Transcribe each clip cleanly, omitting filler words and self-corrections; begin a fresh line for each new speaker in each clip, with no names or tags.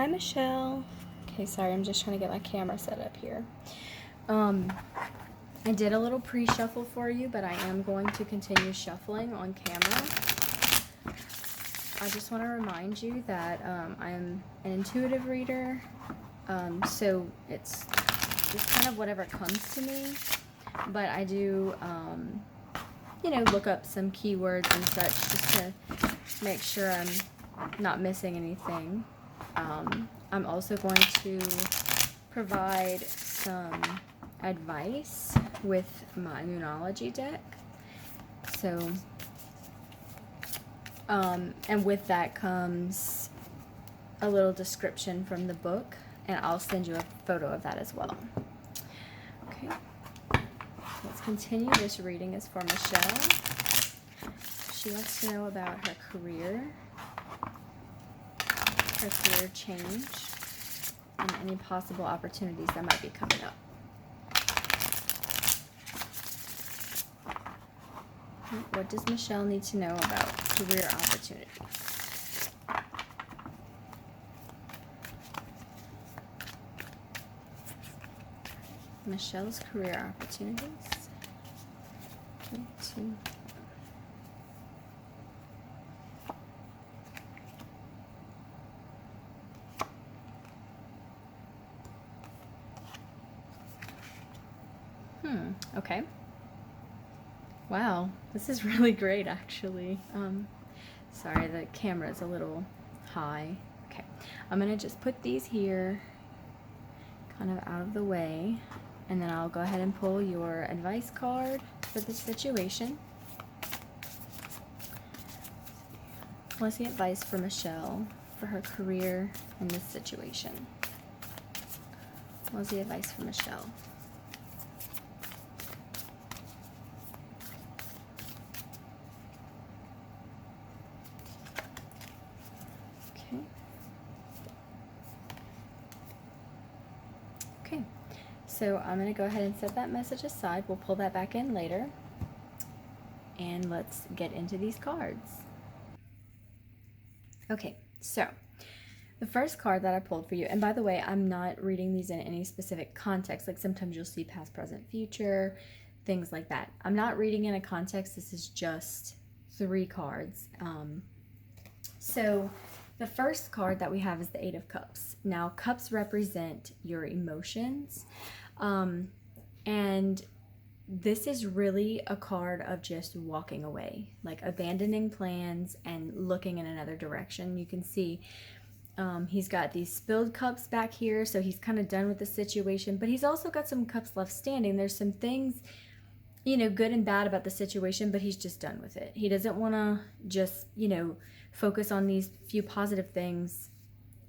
Hi, Michelle. Okay, sorry, I'm just trying to get my camera set up here. I did a little pre-shuffle for you, but I am going to continue shuffling on camera. I just want to remind you that I'm an intuitive reader, so it's just kind of whatever comes to me, but I do, look up some keywords and such just to make sure I'm not missing anything. I'm also going to provide some advice with my Moonology deck. So, and with that comes a little description from the book, and I'll send you a photo of that as well. Okay, let's continue. This reading is for Michelle. She wants to know about her career change, and any possible opportunities that might be coming up. What does Michelle need to know about career opportunities? Michelle's career opportunities. 1, 2. Okay. Wow, this is really great, actually. Sorry, the camera is a little high. Okay, I'm gonna just put these here, kind of out of the way, and then I'll go ahead and pull your advice card for this situation. What's the advice for Michelle for her career in this situation? What's the advice for Michelle? Okay, so I'm going to go ahead and set that message aside. We'll pull that back in later. And let's get into these cards. Okay, so the first card that I pulled for you, and by the way, I'm not reading these in any specific context. Like sometimes you'll see past, present, future, things like that. I'm not reading in a context. This is just 3 cards. So the first card that we have is the 8 of Cups. Now, cups represent your emotions, and this is really a card of just walking away, like abandoning plans and looking in another direction. You can see he's got these spilled cups back here, so he's kind of done with the situation, but he's also got some cups left standing. There's some things, good and bad about the situation, but he's just done with it. He doesn't want to just, focus on these few positive things.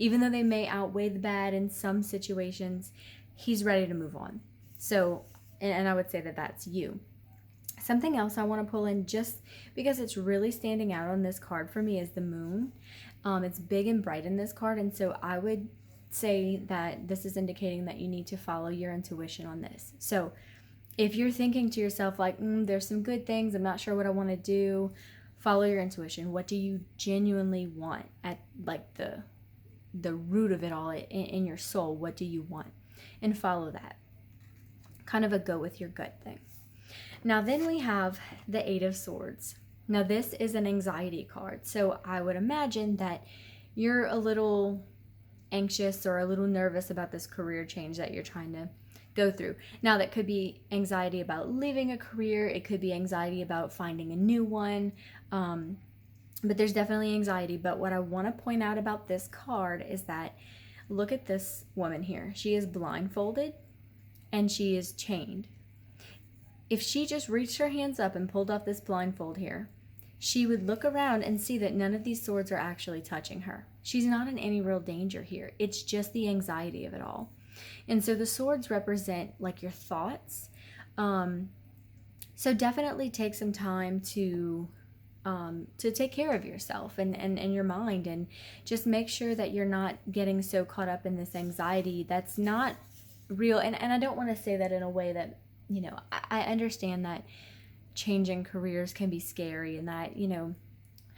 Even though they may outweigh the bad in some situations, he's ready to move on. So, and I would say that that's you. Something else I want to pull in, just because it's really standing out on this card for me, is the moon. It's big and bright in this card, and so I would say that this is indicating that you need to follow your intuition on this. So if you're thinking to yourself like, there's some good things, I'm not sure what I want to do, follow your intuition. What do you genuinely want at like the root of it all in your soul? What do you want? And follow that. Kind of a go with your gut thing. Now then we have the 8 of Swords. Now this is an anxiety card. So I would imagine that you're a little anxious or a little nervous about this career change that you're trying to go through. Now that could be anxiety about leaving a career. It could be anxiety about finding a new one. But there's definitely anxiety. But what I want to point out about this card is that look at this woman here. She is blindfolded and she is chained. If she just reached her hands up and pulled off this blindfold here, she would look around and see that none of these swords are actually touching her. She's not in any real danger here. It's just the anxiety of it all. And so the swords represent like your thoughts. So definitely take some time to take care of yourself and your mind, and just make sure that you're not getting so caught up in this anxiety that's not real. And I don't want to say that in a way that, I understand that changing careers can be scary, and that,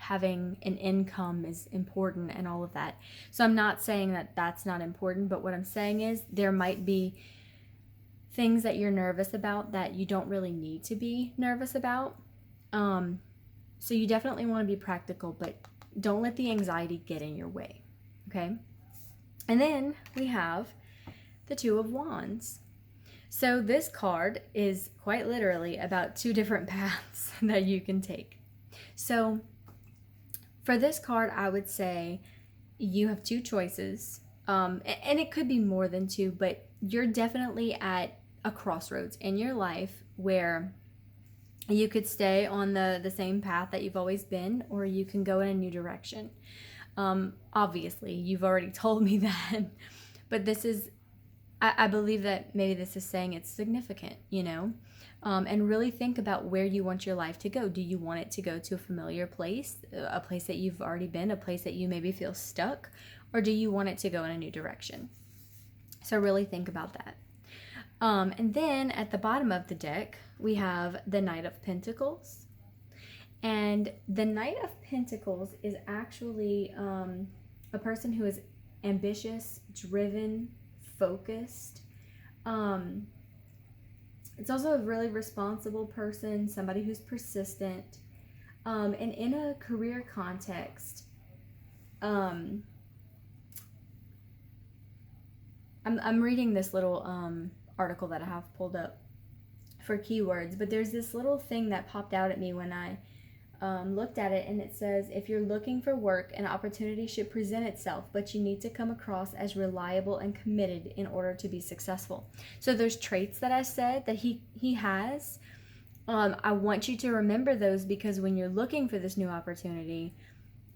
having an income is important and all of that. So I'm not saying that that's not important, but what I'm saying is there might be things that you're nervous about that you don't really need to be nervous about. So you definitely want to be practical, but don't let the anxiety get in your way, okay? And then we have the Two of Wands. So this card is quite literally about two different paths that you can take. So for this card, I would say you have two choices, and it could be more than two, but you're definitely at a crossroads in your life where you could stay on the same path that you've always been, or you can go in a new direction. Obviously, you've already told me that, but this is, I believe that maybe this is saying it's significant, you know? And really think about where you want your life to go. Do you want it to go to a familiar place, a place that you've already been, a place that you maybe feel stuck, or do you want it to go in a new direction? So really think about that. And then at the bottom of the deck, we have the Knight of Pentacles. And the Knight of Pentacles is actually a person who is ambitious, driven, focused. It's also a really responsible person, somebody who's persistent. And in a career context, I'm reading this little article that I have pulled up for keywords, but there's this little thing that popped out at me when I looked at it, and it says, if you're looking for work, an opportunity should present itself, but you need to come across as reliable and committed in order to be successful. So those traits that I said that he has, I want you to remember those, because when you're looking for this new opportunity,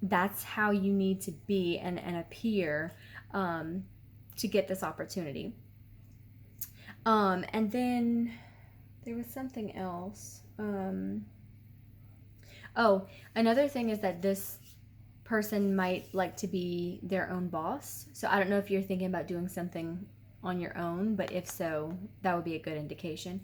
that's how you need to be and appear to get this opportunity. And then there was something else. Another thing is that this person might like to be their own boss. So I don't know if you're thinking about doing something on your own, but if so, that would be a good indication.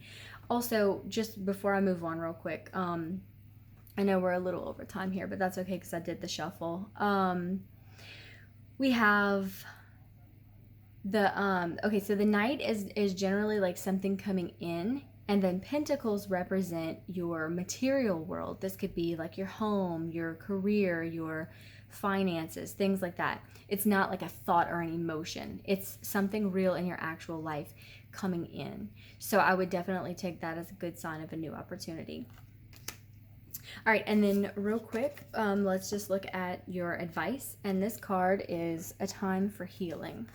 Also, just before I move on real quick, I know we're a little over time here, but that's okay because I did the shuffle. We have the, okay, so the Knight is generally like something coming in, and then Pentacles represent your material world. This could be like your home, your career, your finances, things like that. It's not like a thought or an emotion. It's something real in your actual life coming in. So I would definitely take that as a good sign of a new opportunity. All right, and then real quick, let's just look at your advice. And this card is a time for healing.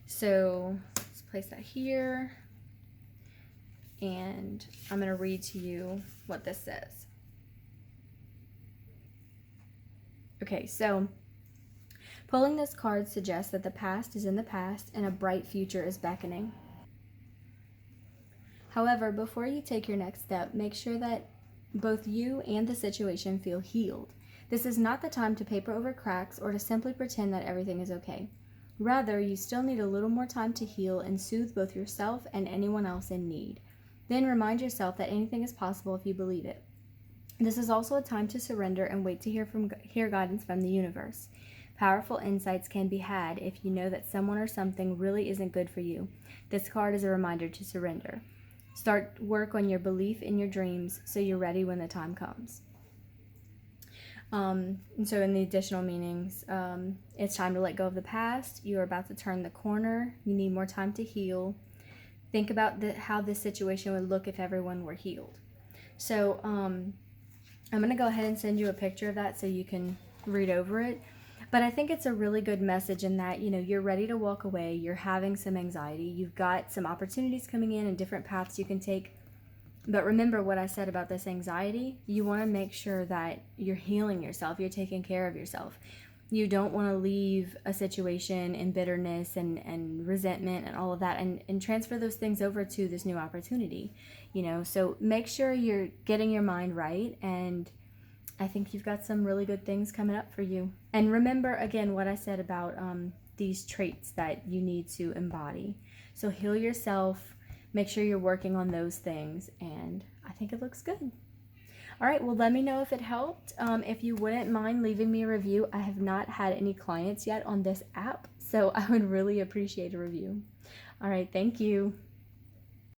So let's place that here. And I'm going to read to you what this says. Okay, so pulling this card suggests that the past is in the past and a bright future is beckoning. However, before you take your next step, make sure that both you and the situation feel healed. This is not the time to paper over cracks or to simply pretend that everything is okay. Rather, you still need a little more time to heal and soothe both yourself and anyone else in need. Then remind yourself that anything is possible if you believe it. This is also a time to surrender and wait to hear guidance from the universe. Powerful insights can be had if you know that someone or something really isn't good for you. This card is a reminder to surrender. Start work on your belief in your dreams so you're ready when the time comes. And so in the additional meanings, it's time to let go of the past. You're about to turn the corner. You need more time to heal. Think about how this situation would look if everyone were healed. So I'm going to go ahead and send you a picture of that so you can read over it. But I think it's a really good message in that, you know, you're ready to walk away. You're having some anxiety. You've got some opportunities coming in and different paths you can take. But remember what I said about this anxiety. You want to make sure that you're healing yourself. You're taking care of yourself. You don't want to leave a situation in bitterness and resentment and all of that and transfer those things over to this new opportunity, you know. So make sure you're getting your mind right, and I think you've got some really good things coming up for you. And remember, again, what I said about these traits that you need to embody. So heal yourself, make sure you're working on those things, and I think it looks good. All right, well, let me know if it helped. If you wouldn't mind leaving me a review, I have not had any clients yet on this app, so I would really appreciate a review. All right, thank you.